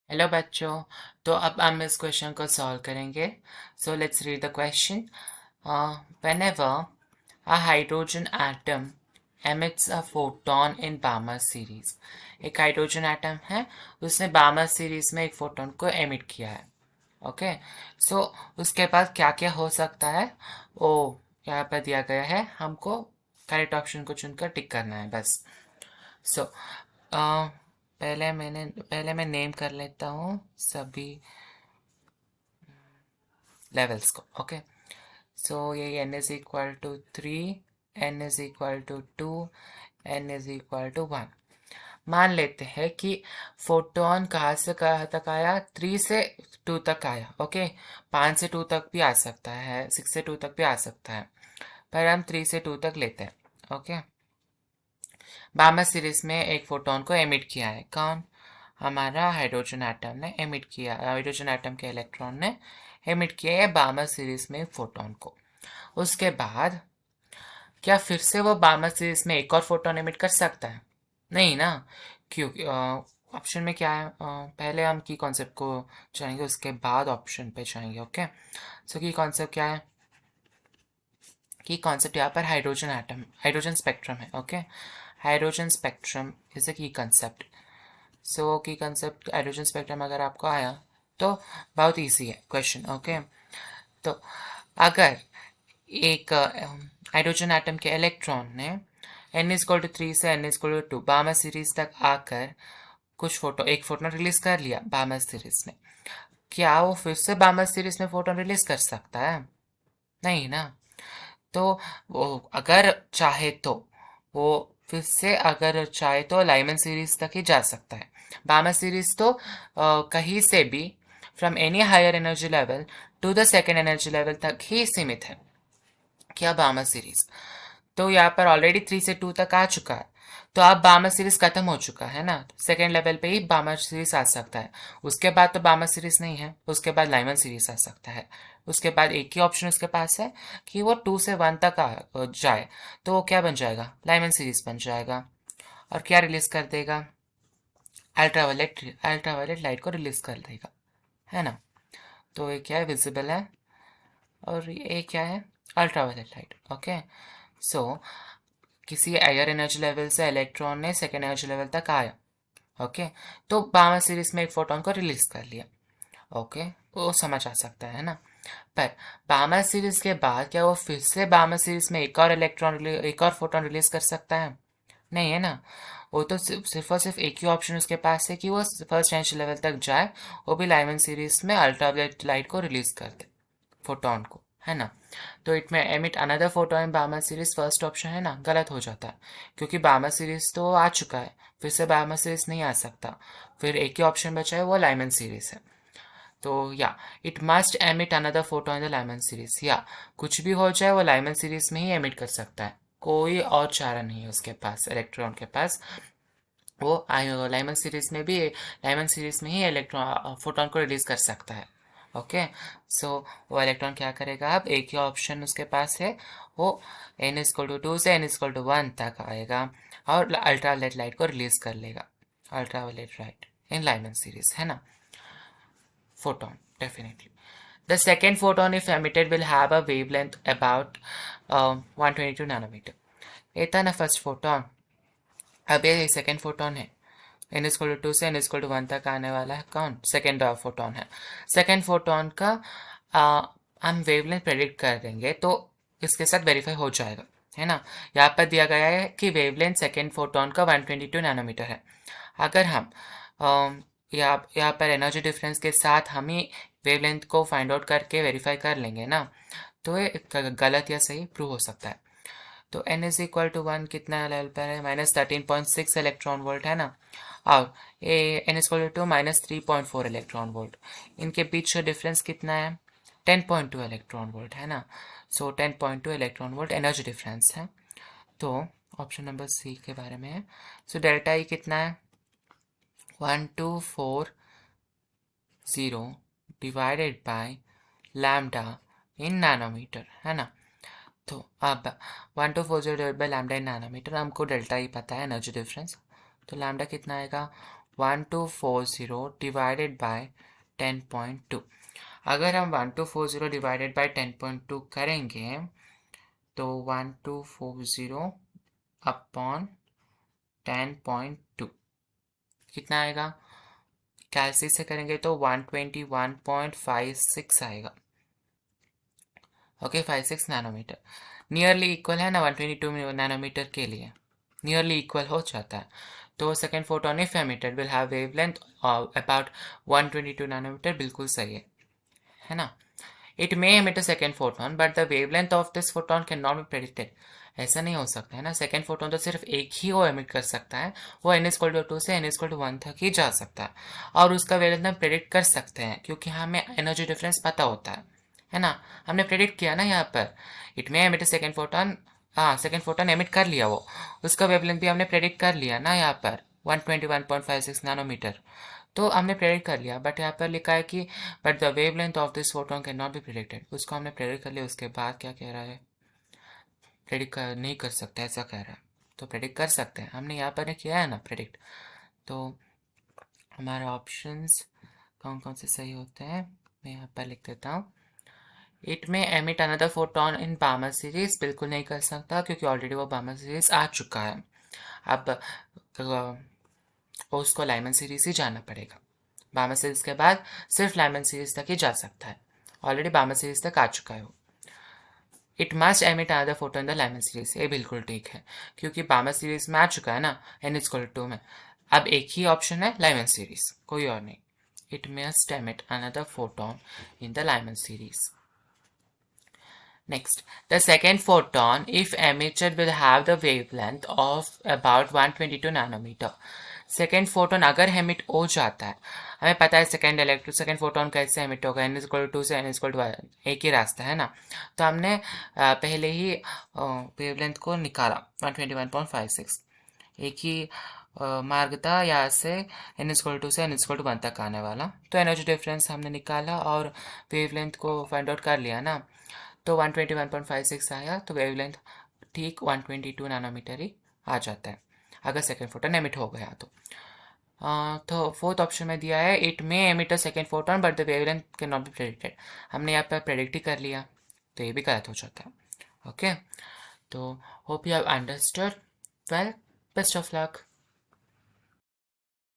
Hello बच्चों। तो अब हम इस क्वेश्चन को सॉल्व करेंगे। So let's read the question. Whenever a hydrogen atom emits a photon in Balmer series, एक हाइड्रोजन एटम है, उसने बामर सीरीज में एक फोटोन को एमिट किया है। ओके, सो उसके बाद क्या क्या हो सकता है वो यहाँ पर दिया गया है, हमको करेक्ट ऑप्शन को चुनकर टिक करना है बस। सो पहले मैं नेम कर लेता हूँ सभी लेवल्स को। ओके, सो ये n is equal to 3, n is equal to 2, n is equal to 1। मान लेते हैं कि फोटोन कहाँ से कहाँ तक आया, 3 से 2 तक आया। ओके, 5 से 2 तक भी आ सकता है, 6 से 2 तक भी आ सकता है, पर हम 3 से 2 तक लेते हैं। ओके, बामर सीरीज में एक फोटोन को एमिट किया है। कौन? हमारा हाइड्रोजन एटम ने एमिट किया, हाइड्रोजन एटम के इलेक्ट्रॉन ने एमिट किया है बामर सीरीज में फोटोन को। उसके बाद क्या फिर से वो बामर सीरीज में एक और फोटोन एमिट कर सकता है? नहीं ना, क्योंकि ऑप्शन में क्या है, पहले हम की कॉन्सेप्ट को जानेंगे, उसके बाद ऑप्शन पे जाएंगे। ओके, सो की कॉन्सेप्ट क्या है? की कॉन्सेप्ट यहाँ पर हाइड्रोजन एटम, हाइड्रोजन स्पेक्ट्रम है। Okay, hydrogen spectrum is a की कंसेप्ट। सो की कंसेप्ट हाइड्रोजन स्पेक्ट्रम अगर आपको आया तो बहुत इजी है क्वेश्चन। ओके, तो अगर एक हाइड्रोजन एटम के इलेक्ट्रॉन ने n=3 से n=2 बामर सीरीज तक आकर एक फोटोन रिलीज कर लिया बामर सीरीज ने, क्या वो फिर से बामर सीरीज में फोटोन रिलीज कर सकता है? नहीं ना। तो वो अगर चाहे तो वो फिर से अगर चाहे तो लाइमन सीरीज तक ही जा सकता है। बामर सीरीज तो कहीं से भी from any higher energy level to the second energy level तक ही सीमित है। क्या बामर सीरीज तो यहाँ पर ऑलरेडी 3 से 2 तक आ चुका है, तो अब बामर सीरीज खत्म हो चुका है ना, सेकेंड लेवल पे ही बामर सीरीज आ सकता है। उसके बाद तो बामर सीरीज नहीं है, उसके बाद लाइमन सीरीज आ सकता है। उसके बाद एक ही ऑप्शन उसके पास है कि वो 2 से 1 तक जाए, तो वो क्या बन जाएगा? लाइमन सीरीज बन जाएगा। और क्या रिलीज कर देगा? अल्ट्रावायलेट लाइट को रिलीज कर देगा, है ना। तो ये क्या है? विजिबल है। और ये क्या है? Ultraviolet light. ओके, सो किसी हायर एनर्जी लेवल से इलेक्ट्रॉन ने सेकेंड एनर्जी लेवल तक आया। ओके, तो बामर सीरीज में एक फोटोन को रिलीज कर लिया। ओके, वो समझ आ सकता है ना। पर बामर सीरीज के बाद क्या वो फिर से बामर सीरीज में एक और फोटोन रिलीज कर सकता है? नहीं है ना। वो तो सिर्फ और सिर्फ एक ही ऑप्शन उसके पास है कि वो फर्स्ट एनर्जी लेवल तक जाए, वो भी लाइमन सीरीज में अल्ट्रावायलेट लाइट को रिलीज कर दे, फोटोन को, है ना। तो इट में emit another photon in बामर series, first option है ना, गलत हो जाता है, क्योंकि बामर सीरीज तो आ चुका है, फिर से बामर सीरीज नहीं आ सकता। फिर एक ही ऑप्शन बचा है, वो लाइमन सीरीज है। तो या it must emit another photon in the Lyman series, या कुछ भी हो जाए वो लाइमन सीरीज में ही एमिट कर सकता है, कोई और चारा नहीं है उसके पास, इलेक्ट्रॉन के पास। वो लाइमन सीरीज में भी, लाइमन सीरीज में ही इलेक्ट्रॉन फोटोन को रिलीज कर सकता है। ओके, सो वो इलेक्ट्रॉन क्या करेगा? अब एक ही ऑप्शन उसके पास है, वो n=2 से n=1 तक आएगा और अल्ट्रावायलेट लाइट को रिलीज कर लेगा, ultraviolet light in Lyman series, है ना। Photon definitely the second photon if emitted will have a wavelength about 122 nanometer। ये था ना फर्स्ट फोटोन, अब ये सेकेंड फोटोन है, n=2 से n=1 तक आने वाला है। कौन? सेकेंड फोटोन है। सेकेंड फोटोन का हम वेवलेंथ प्रेडिक्ट कर देंगे तो इसके साथ वेरीफाई हो जाएगा, है ना। यहाँ पर दिया गया है कि वेवलेंथ सेकेंड फोटोन का 122 नैनोमीटर है। अगर हम यहाँ पर एनर्जी डिफरेंस के साथ हम ही वेवलेंथ को फाइंड आउट करके वेरीफाई कर लेंगे ना, तो ये गलत या सही प्रूव हो सकता है। तो n=1 कितना लेवल पर है? -13.6 इलेक्ट्रॉन वोल्ट, है ना। और ये n=2 -3.4 इलेक्ट्रॉन वोल्ट, इनके बीच का डिफरेंस कितना है? 10.2 इलेक्ट्रॉन वोल्ट, है ना। सो 10.2 इलेक्ट्रॉन वोल्ट एनर्जी डिफरेंस है। तो ऑप्शन नंबर सी के बारे में है। सो डेल्टा ई कितना है? 1240 divided by lambda in nanometre, है ना। तो अब 1240 divide by lambda in nanometre, हमको डेल्टा ही पता है एनर्जी डिफरेंस, तो लैम्डा कितना आएगा? 1240 डिवाइडेड बाय 10.2। अगर हम 1240 डिवाइडेड बाय 10.2 करेंगे तो 1240 अपॉन 10.2 कितना आएगा? कैलसी से करेंगे तो 121.56 आएगा। ओके, 56 नैनोमीटर नियरली इक्वल है ना 122 नैनोमीटर के लिए, नियरली इक्वल हो जाता है। तो second photon if emitted will have wavelength about 122 nanometre, बिल्कुल सही है ना। It may emit a second photon but the wavelength of this photon can not be predicted. ऐसा नहीं हो सकता है ना, सेकेंड फोटोन तो सिर्फ एक ही वो एमिट कर सकता है, वो n=2 से n=1 तक ही जा सकता है, और उसका वेवलेंथ हम प्रेडिक्ट कर सकते हैं क्योंकि हमें एनर्जी डिफरेंस पता होता है ना। हमने प्रेडिक्ट किया ना यहाँ पर, it may emit second photon, हाँ सेकेंड फोटोन एमिट कर लिया वो, उसका वेवलेंथ भी हमने प्रेडिक्ट कर लिया ना यहाँ पर 121.56 नैनोमीटर, तो हमने प्रेडिक्ट कर लिया। बट यहाँ पर लिखा है कि but the wavelength of this photon can not be predicted, उसको हमने प्रेडिक्ट कर लिया, उसके बाद क्या कह रहा है, प्रेडिक्ट नहीं कर सकते ऐसा कह रहा है। तो प्रेडिक्ट कर सकते हैं, हमने यहाँ पर किया है ना प्रेडिक्ट। तो हमारे ऑप्शंस कौन कौन से सही होते हैं मैं यहाँ पर लिख देता हूँ। इट में एमिट अनदर फोटोन इन बामा सीरीज, बिल्कुल नहीं कर सकता क्योंकि ऑलरेडी वो बामा सीरीज आ चुका है। अब उसको लाइमन सीरीज ही जाना पड़ेगा, बामा सीरीज के बाद सिर्फ लाइमन सीरीज तक ही जा सकता है, ऑलरेडी बामा सीरीज तक आ चुका है वो। It must emit another photo in the Lyman series, ये बिल्कुल ठीक है क्योंकि बामा सीरीज में आ चुका है ना n=2 में। अब एक ही ऑप्शन है लाइमन सीरीज, कोई और नहीं। It must emit another photon in the Lyman series. Next, the second photon, if emitted, will have the wavelength of about 122 nanometer. Second photon अगर एमिट हो जाता है, हमें पता है सेकेंड फोटोन कैसे एमिट होगा, n=2 से n=1, एक ही रास्ता है ना। तो हमने पहले ही वेवलेंथ को निकाला 121.56, एक ही मार्ग था यहाँ से n=2 से n=1 तक आने वाला। तो एनर्जी डिफरेंस हमने निकाला और वेवलेंथ को फाइंड आउट कर लिया ना, तो 121.56 आया, तो वेवलेंथ ठीक 122 नैनोमीटर ही आ जाता है अगर सेकेंड फोटोन एमिट हो गया तो फोर्थ ऑप्शन में दिया है it may emit a second photon but the wavelength can not be predicted, हमने यहाँ पर प्रेडिक्ट ही कर लिया, तो ये भी गलत हो जाता है। ओके, तो hope you have understood well, best of luck.